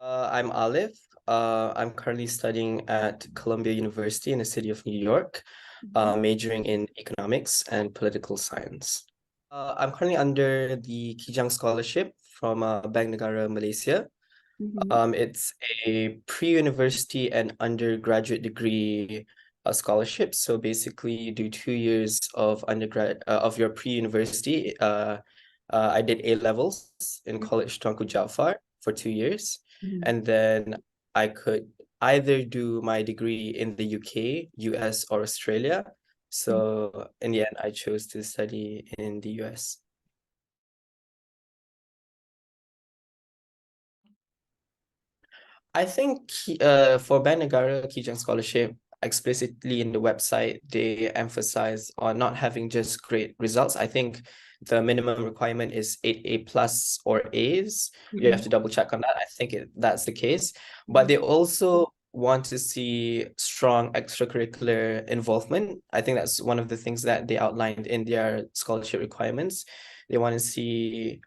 I'm Alif. I'm currently studying at Columbia University in the city of New York, Mhm. majoring in economics and political science. I'm currently under the Kijang scholarship from Bank Negara, Malaysia. Mhm. It's a pre-university and undergraduate degree scholarship. So basically, you do 2 years of undergrad of your pre-university. I did A levels in College Tuanku Jaafar for 2 years, Mhm. and then I could either do my degree in the UK, US, or Australia. So in the end, I chose to study in the US. I think for Bank Negara Kijang Scholarship, explicitly in the website, they emphasize on not having just great results. I think the minimum requirement is 8 A plus or A's. You have Mhm. to double check on that. I think that's the case. But Mhm. they also want to see strong extracurricular involvement. I think that's one of the things that they outlined in their scholarship requirements. They want to see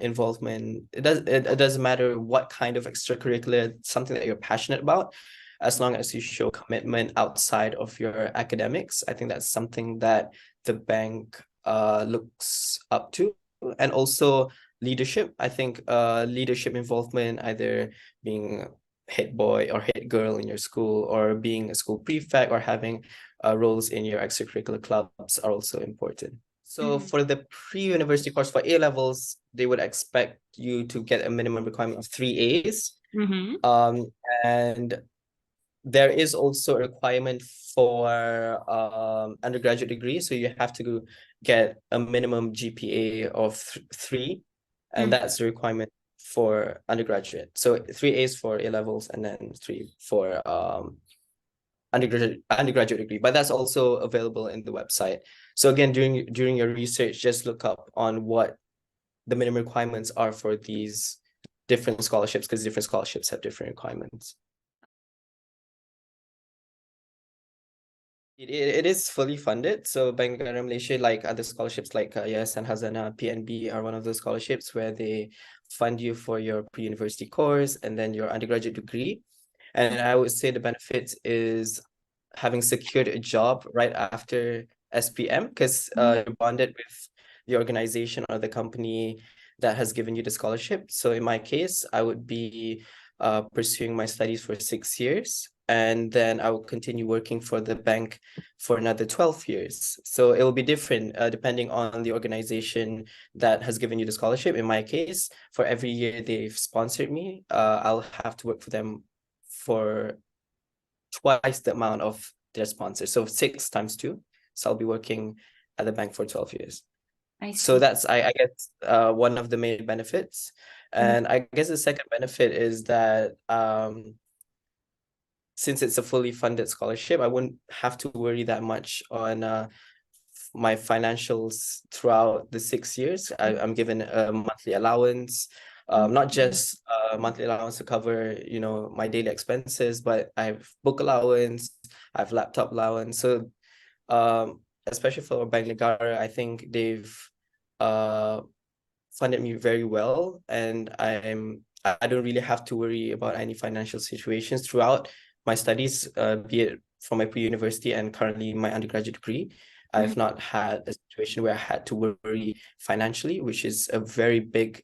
involvement. It doesn't matter what kind of extracurricular, something that you're passionate about, as long as you show commitment outside of your academics. I think that's something that the bank looks up to. And also leadership. I think leadership involvement, either being head boy or head girl in your school, or being a school prefect, or having roles in your extracurricular clubs are also important. So Mhm. for the pre-university course for A levels, they would expect you to get a minimum requirement of 3 A's. Mhm. Um, and there is also a requirement for undergraduate degree. So you have to get a minimum GPA of 3, and Mhm. that's the requirement for undergraduate. So 3 A's for A levels, and then 3 for undergraduate degree, but that's also available in the website. So again, during your research, just look up on what the minimum requirements are for these different scholarships, because different scholarships have different requirements. It is fully funded. So Bank Negara Malaysia, like other scholarships like Yayasan Hazana, PNB, are one of those scholarships where they fund you for your pre-university course and then your undergraduate degree. And I would say the benefits is having secured a job right after SPM, because Mhm. you're bonded with the organization or the company that has given you the scholarship. So in my case, I would be pursuing my studies for 6 years, and then I will continue working for the bank for another 12 years. So it will be different depending on the organization that has given you the scholarship. In my case, for every year they've sponsored me, I'll have to work for them for twice the amount of their sponsor. So 6 times 2. So I'll be working at the bank for 12 years. I So see. that's I guess one of the main benefits. Mhm. And I guess the second benefit is that since it's a fully funded scholarship, I wouldn't have to worry that much on my financials throughout the 6 years. I'm given a monthly allowance, not Mhm. just a monthly allowance to cover, my daily expenses, but I have book allowance, I have laptop allowance. So especially for Bank Negara, I think they've uh funded me very well, and I don't really have to worry about any financial situations throughout my studies, be it from my pre-university and currently my undergraduate degree. Mhm. I've not had a situation where I had to worry financially, which is a very big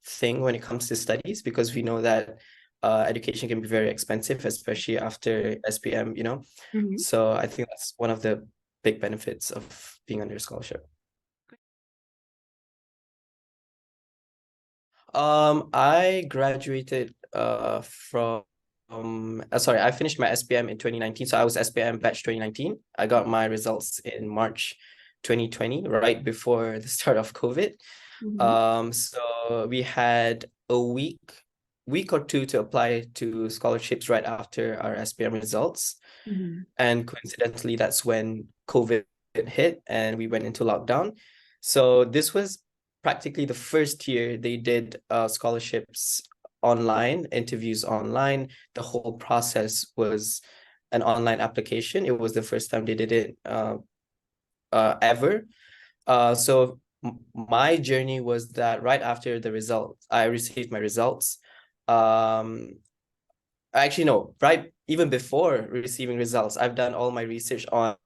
thing when it comes to studies, because we know that education can be very expensive, especially after SPM. Mhm. So I think that's one of the big benefits of being under a scholarship. I graduated sorry, I finished my SPM in 2019. So I was SPM batch 2019. I got my results in March 2020, right before the start of COVID. Mhm. So we had a week or two to apply to scholarships right after our SPM results. Mhm. And coincidentally, that's when COVID hit and we went into lockdown. So this was practically the first year they did scholarships online, interviews online. The whole process was an online application. It was the first time they did it ever. So my journey was that right after the results, I received my results. actually no, right even before receiving results, I've done all my research on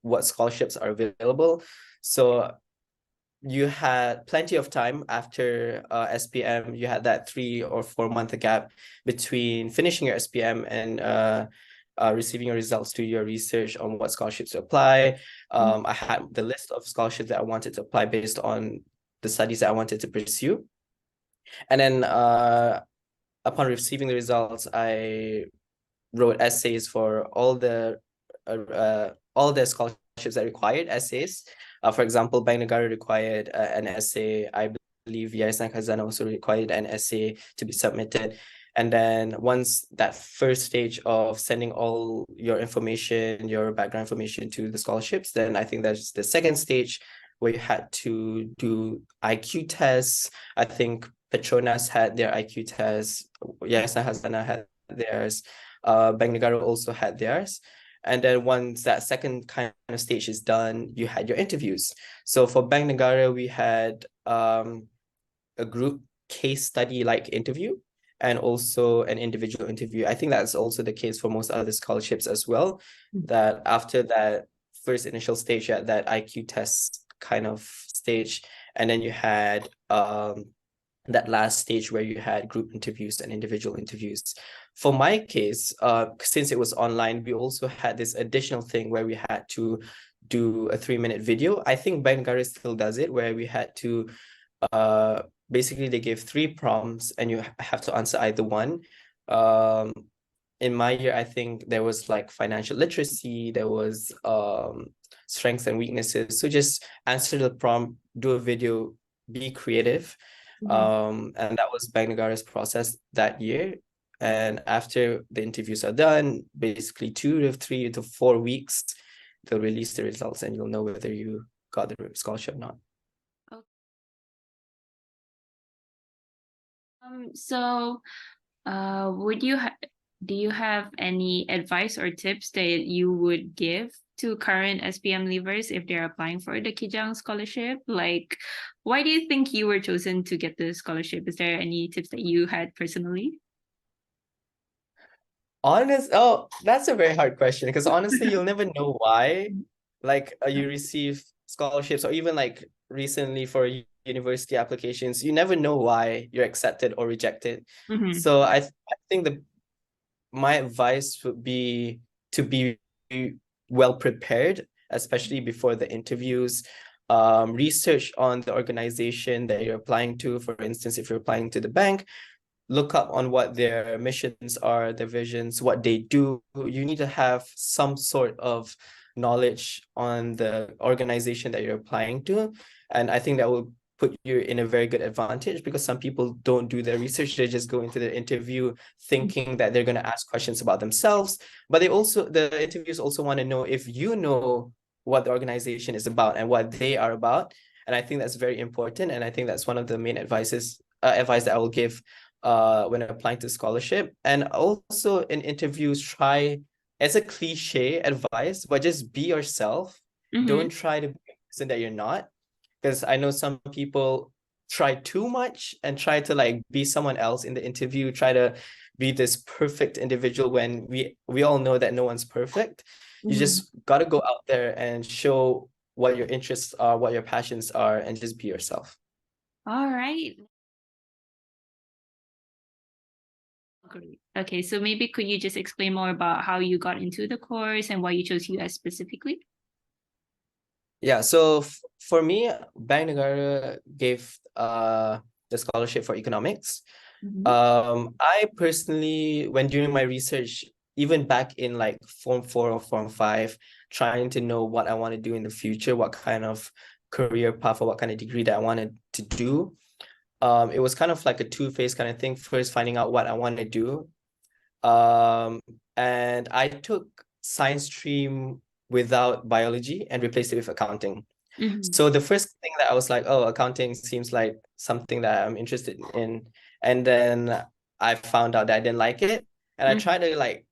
what scholarships are available. So you had plenty of time after SPM. You had that 3 or 4 month gap between finishing your SPM and receiving your results to your research on what scholarships to apply. I had the list of scholarships that I wanted to apply based on the studies that I wanted to pursue. And then upon receiving the results, I wrote essays for all the scholarships that required essays. For example, Bank Negara required an essay. I believe Yayasan Khazanah also required an essay to be submitted. And then once that first stage of sending all your information, your background information to the scholarships, then I think that's the second stage where you had to do IQ tests. I think Petronas had their IQ tests. Yayasan Khazanah had theirs. Bank Negara also had theirs. And then once that second kind of stage is done, you had your interviews. So for Bank Negara, we had a group case study like interview and also an individual interview. I think that's also the case for most other scholarships as well, that after that first initial stage, you had that IQ test kind of stage, and then you had that last stage where you had group interviews and individual interviews. For my case, since it was online, we also had this additional thing where we had to do a 3-minute video. I think Bank Negara still does it, where we had to basically they gave 3 prompts and you have to answer either one. In my year, I think there was like financial literacy, there was strengths and weaknesses. So just answer the prompt, do a video, be creative. And that was Bank Negara's process that year. And after the interviews are done, basically 2 to 3 to 4 weeks, they'll release the results and you'll know whether you got the scholarship or not. So do you have any advice or tips that you would give to current SPM leavers if they're applying for the Kijang scholarship? Like, why do you think you were chosen to get the scholarship? Is there any tips that you had personally? That's a very hard question, because honestly, you'll never know why. Like you receive scholarships, or even like recently for university applications, you never know why you're accepted or rejected. So I think my advice would be to be well prepared, especially before the interviews. Research on the organization that you're applying to. For instance, if you're applying to the bank, look up on what their missions are, their visions, what they do. You need to have some sort of knowledge on the organization that you're applying to. And I think that will put you in a very good advantage, because some people don't do their research. They just go into the interview thinking that they're going to ask questions about themselves. But the interviews also want to know if you know what the organization is about and what they are about. And I think that's very important. And I think that's one of the main advice that I will give when applying to scholarship. And also in interviews, try, as a cliche advice, but just be yourself. Don't try to be a person that you're not, because I know some people try too much and try to like be someone else in the interview, try to be this perfect individual when we all know that no one's perfect. You just got to go out there and show what your interests are, what your passions are, and just be yourself. All right. Great. Okay, so maybe could you just explain more about how you got into the course and why you chose US specifically? Yeah, so for me, Bank Negara gave the scholarship for economics. I personally, when doing my research, even back in like Form 4 or Form 5, trying to know what I want to do in the future, what kind of career path or what kind of degree that I wanted to do. It was kind of like a two-phase kind of thing. First, finding out what I want to do. And I took science stream without biology and replaced it with accounting. So the first thing that I was like, oh, accounting seems like something that I'm interested in. And then I found out that I didn't like it. And I tried to like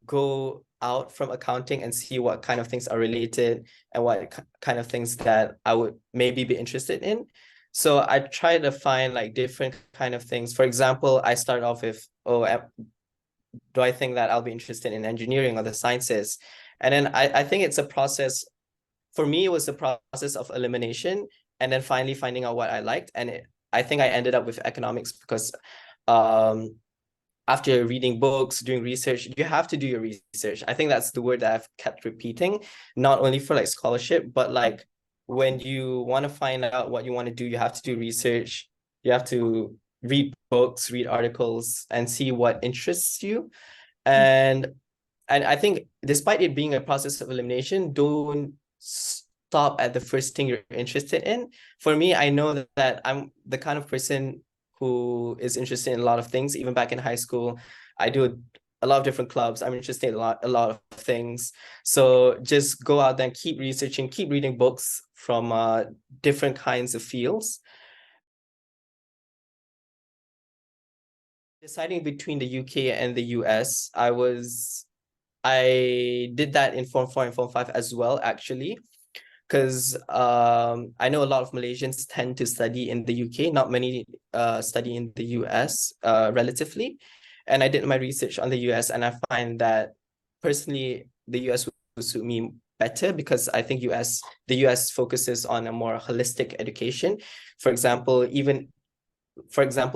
go out from accounting and see what kind of things are related and what kind of things that I would maybe be interested in. So I try to find like different kind of things. For example, I start off with, do I think that I'll be interested in engineering or the sciences? And then I think it's a process. For me, it was a process of elimination and then finally finding out what I liked. And I think I ended up with economics because after reading books, doing research, you have to do your research. I think that's the word that I've kept repeating, not only for like scholarship, but like when you want to find out what you want to do, you have to do research. You have to read books, read articles, and see what interests you. And I think despite it being a process of elimination, don't stop at the first thing you're interested in. For me, I know that I'm the kind of person who is interested in a lot of things. Even back in high school, I do a lot of different clubs. I'm interested in a lot of things. So just go out there and keep researching, keep reading books from different kinds of fields. Deciding between the UK and the US, I did that in Form 4 and Form 5 as well, actually, because I know a lot of Malaysians tend to study in the UK, not many study in the US relatively. And I did my research on the US, and I find that personally, the US would suit me better because I think the US focuses on a more holistic education. For example,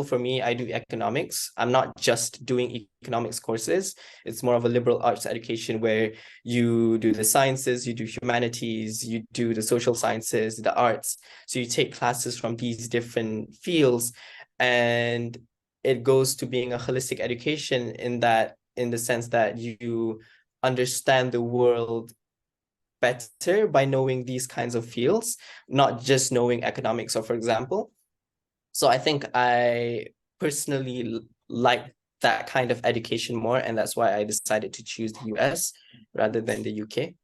for me, I do economics. I'm not just doing economics courses. It's more of a liberal arts education where you do the sciences, you do humanities, you do the social sciences, the arts. So you take classes from these different fields, and it goes to being a holistic education in the sense that you understand the world better by knowing these kinds of fields, not just knowing economics, or for example. So I think I personally like that kind of education more, and that's why I decided to choose the US rather than the UK.